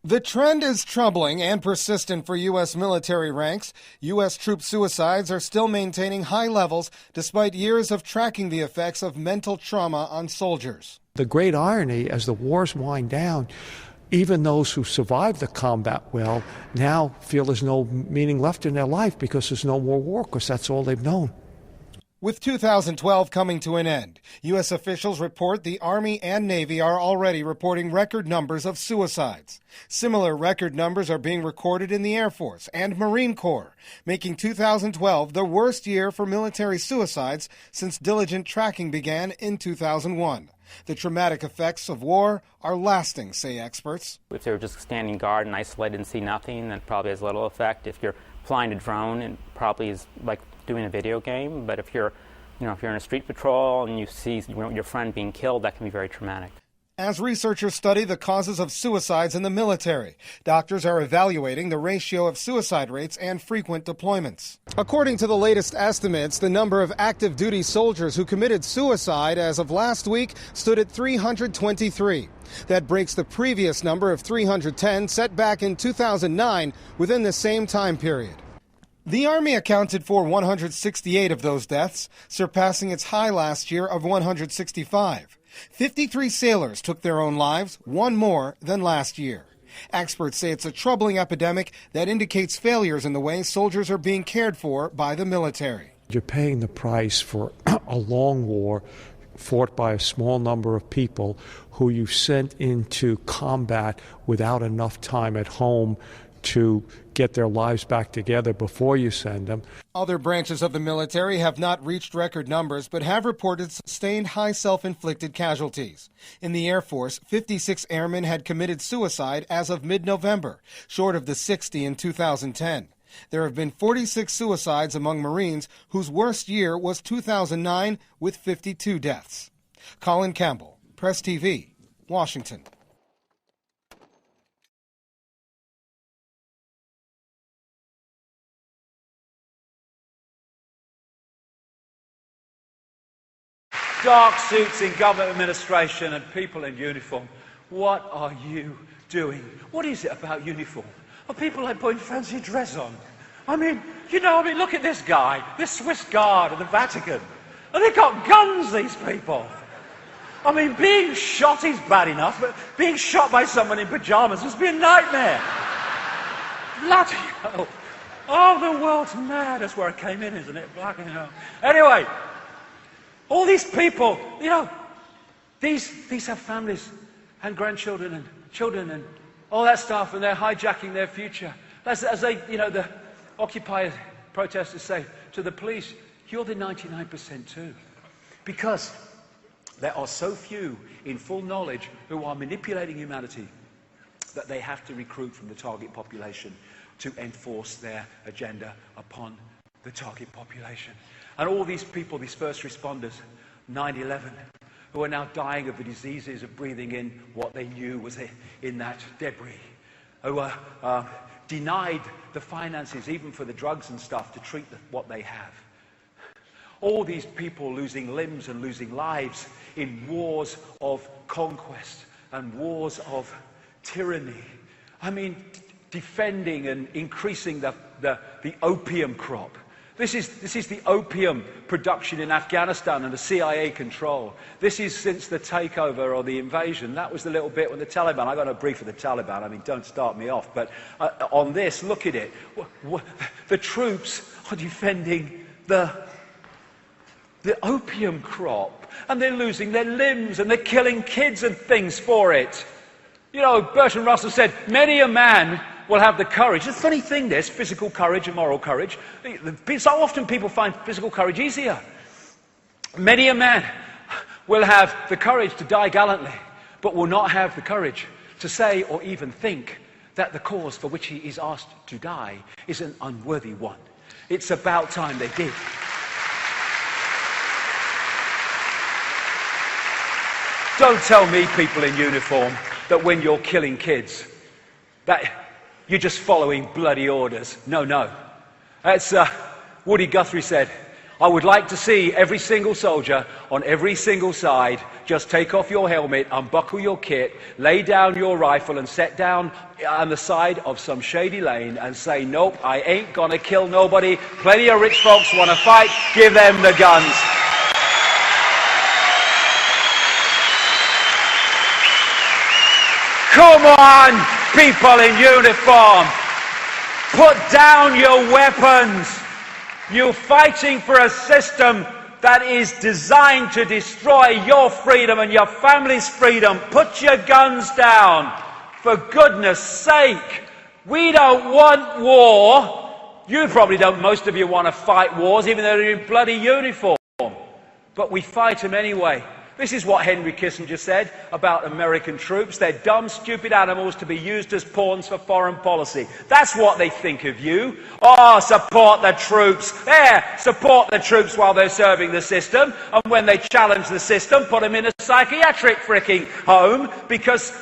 The trend is troubling and persistent for U.S. military ranks. U.S. troop suicides are still maintaining high levels despite years of tracking the effects of mental trauma on soldiers. The great irony, as the wars wind down, even those who survive the combat well now feel there's no meaning left in their life because there's no more war, because that's all they've known. With 2012 coming to an end, U.S. officials report the Army and Navy are already reporting record numbers of suicides. Similar record numbers are being recorded in the Air Force and Marine Corps, making 2012 the worst year for military suicides since diligent tracking began in 2001. The traumatic effects of war are lasting, say experts. If they're just standing guard and isolated and see nothing, then probably has little effect. If you're flying a drone, it probably is like doing a video game. But if you're in a street patrol and you see your friend being killed, that can be very traumatic. As researchers study the causes of suicides in the military, doctors are evaluating the ratio of suicide rates and frequent deployments. According to the latest estimates, the number of active duty soldiers who committed suicide as of last week stood at 323. That breaks the previous number of 310 set back in 2009 within the same time period. The Army accounted for 168 of those deaths, surpassing its high last year of 165. 53 sailors took their own lives, one more than last year. Experts say it's a troubling epidemic that indicates failures in the way soldiers are being cared for by the military. You're paying the price for a long war fought by a small number of people who you sent into combat without enough time at home to get their lives back together before you send them. Other branches of the military have not reached record numbers, but have reported sustained high self-inflicted casualties. In the Air Force, 56 airmen had committed suicide as of mid-November, short of the 60 in 2010. There have been 46 suicides among Marines, whose worst year was 2009, with 52 deaths. Colin Campbell, Press TV, Washington. Dark suits in government administration and people in uniform. What are you doing? What is it about uniform? Are people like putting fancy dress on? I mean, look at this guy, this Swiss guard of the Vatican. And they've got guns, these people. I mean, being shot is bad enough, but being shot by someone in pajamas must be a nightmare. Bloody hell. Oh, the world's mad. That's where I came in, isn't it? Bloody hell. Anyway. All these people, these have families and grandchildren and children and all that stuff, and they're hijacking their future. As they, the Occupy protesters say to the police, you're the 99% too. Because there are so few in full knowledge who are manipulating humanity that they have to recruit from the target population to enforce their agenda upon the target population. And all these people, these first responders, 9/11, who are now dying of the diseases of breathing in what they knew was in that debris, who are denied the finances even for the drugs and stuff to treat what they have. All these people losing limbs and losing lives in wars of conquest and wars of tyranny. I mean, defending and increasing the opium crop. This is the opium production in Afghanistan and the CIA control. This is since the takeover or the invasion. That was the little bit when the Taliban, I got a brief for the Taliban, I mean, don't start me off, but on this, look at it. The troops are defending the opium crop, and they're losing their limbs, and they're killing kids and things for it. Bertrand Russell said, many a man will have the courage. The funny thing, this physical courage and moral courage. So often people find physical courage easier. Many a man will have the courage to die gallantly, but will not have the courage to say or even think that the cause for which he is asked to die is an unworthy one. It's about time they did. Don't tell me, people in uniform, that when you're killing kids, that you're just following bloody orders. No. As Woody Guthrie said, I would like to see every single soldier on every single side just take off your helmet, unbuckle your kit, lay down your rifle and sit down on the side of some shady lane and say, nope, I ain't gonna kill nobody. Plenty of rich folks want to fight. Give them the guns. Come on, people in uniform. Put down your weapons. You're fighting for a system that is designed to destroy your freedom and your family's freedom. Put your guns down. For goodness sake, we don't want war. You probably don't, most of you want to fight wars, even though they're in bloody uniform. But we fight them anyway. This is what Henry Kissinger said about American troops. They're dumb, stupid animals to be used as pawns for foreign policy. That's what they think of you. Oh, support the troops. There, support the troops while they're serving the system. And when they challenge the system, put them in a psychiatric freaking home because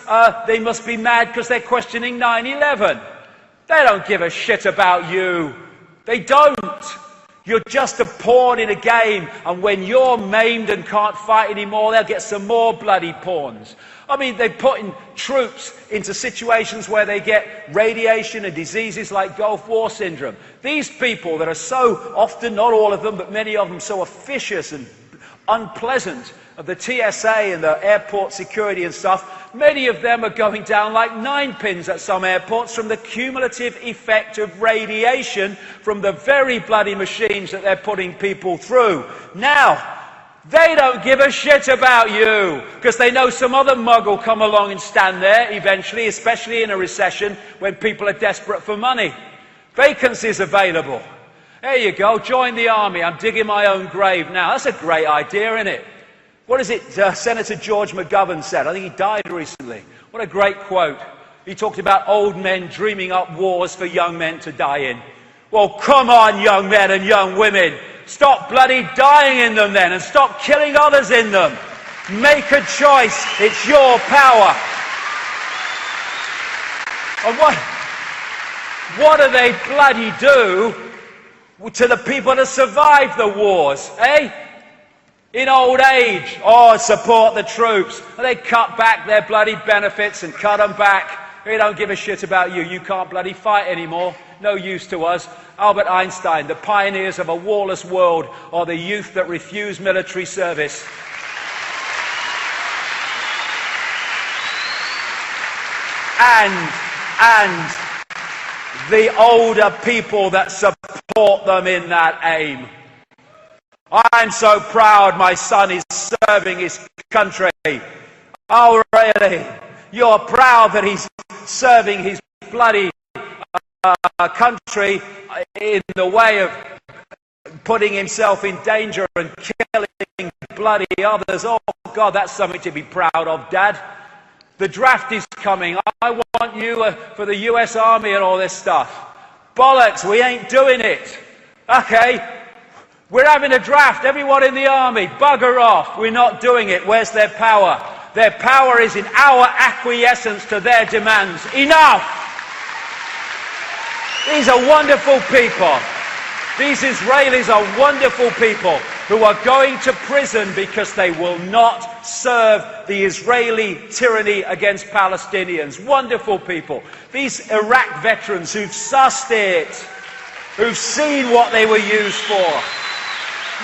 they must be mad because they're questioning 9/11. They don't give a shit about you. They don't. You're just a pawn in a game, and when you're maimed and can't fight anymore, they'll get some more bloody pawns. I mean, they're putting troops into situations where they get radiation and diseases like Gulf War syndrome. These people that are so often, not all of them, but many of them, so officious and unpleasant, of the TSA and the airport security and stuff, many of them are going down like 9 pins at some airports from the cumulative effect of radiation from the very bloody machines that they're putting people through. Now, they don't give a shit about you because they know some other mug will come along and stand there eventually, especially in a recession when people are desperate for money. Vacancies available. There you go, join the army. I'm digging my own grave now. That's a great idea, isn't it? What is it Senator George McGovern said? I think he died recently. What a great quote. He talked about old men dreaming up wars for young men to die in. Well, come on, young men and young women. Stop bloody dying in them then and stop killing others in them. Make a choice. It's your power. And what do they bloody do to the people that survived the wars, eh? In old age, oh, support the troops. And they cut back their bloody benefits and cut them back. They don't give a shit about you. You can't bloody fight anymore. No use to us. Albert Einstein, the pioneers of a warless world are the youth that refuse military service. And the older people that support them in that aim. I'm so proud my son is serving his country. Oh, really? You're proud that he's serving his bloody country in the way of putting himself in danger and killing bloody others. Oh, God, that's something to be proud of, Dad. The draft is coming. I want you for the US Army and all this stuff. Bollocks, we ain't doing it. Okay. We're having a draft, everyone in the army, bugger off. We're not doing it. Where's their power? Their power is in our acquiescence to their demands. Enough! These are wonderful people. These Israelis are wonderful people who are going to prison because they will not serve the Israeli tyranny against Palestinians. Wonderful people. These Iraq veterans who've sussed it, who've seen what they were used for.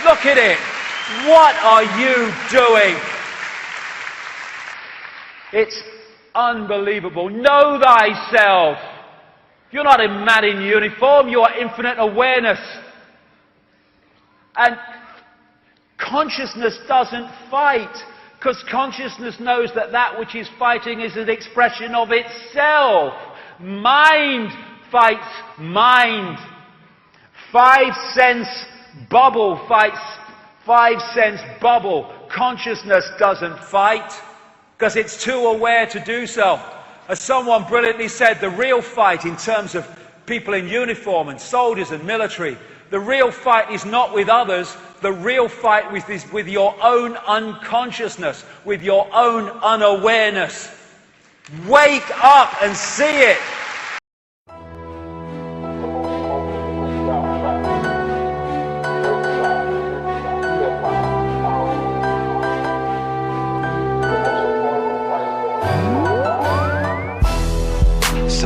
Look at it. What are you doing? It's unbelievable. Know thyself. You're not a man in uniform. You are infinite awareness. And consciousness doesn't fight because consciousness knows that that which is fighting is an expression of itself. Mind fights mind. 5 sense bubble fights 5 sense bubble. Consciousness doesn't fight because it's too aware to do so. As someone brilliantly said, the real fight in terms of people in uniform and soldiers and military, the real fight is not with others. The real fight is with your own unconsciousness, with your own unawareness. Wake up and see it.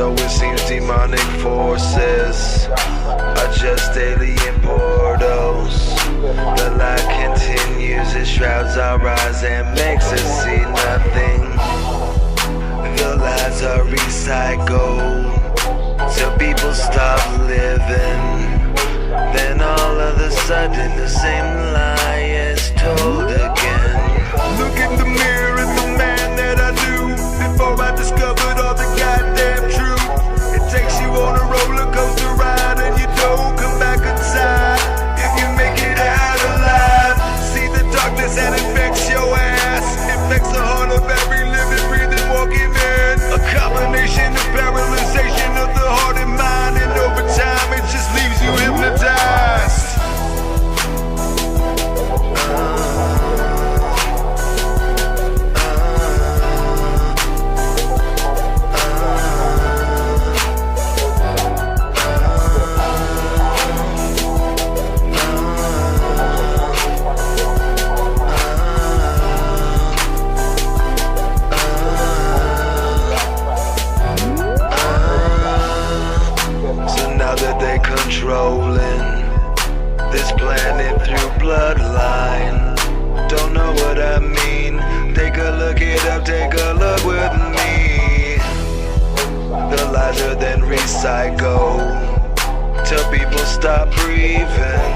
So it seems demonic forces are just alien portals. The light continues, it shrouds our eyes and makes us see nothing. The lies are recycled till people stop living. Then all of a sudden the same lie is told again. Look in the mirror at the man that I knew before I discovered all the goddamn truth. It takes you on a roller coaster ride and you don't come back inside if you make it out alive. See the darkness that infects your ass, infects the heart of every living, breathing, walking man. A combination of paralyzation of the heart and mind, and over time it just leaves you hypnotized. Controlling this planet through bloodline. Don't know what I mean. Take a look it up, take a look with me. The lies are then recycled till people stop breathing.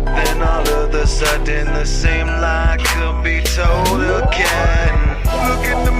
Then all of a sudden the same lie could be told again. Look in the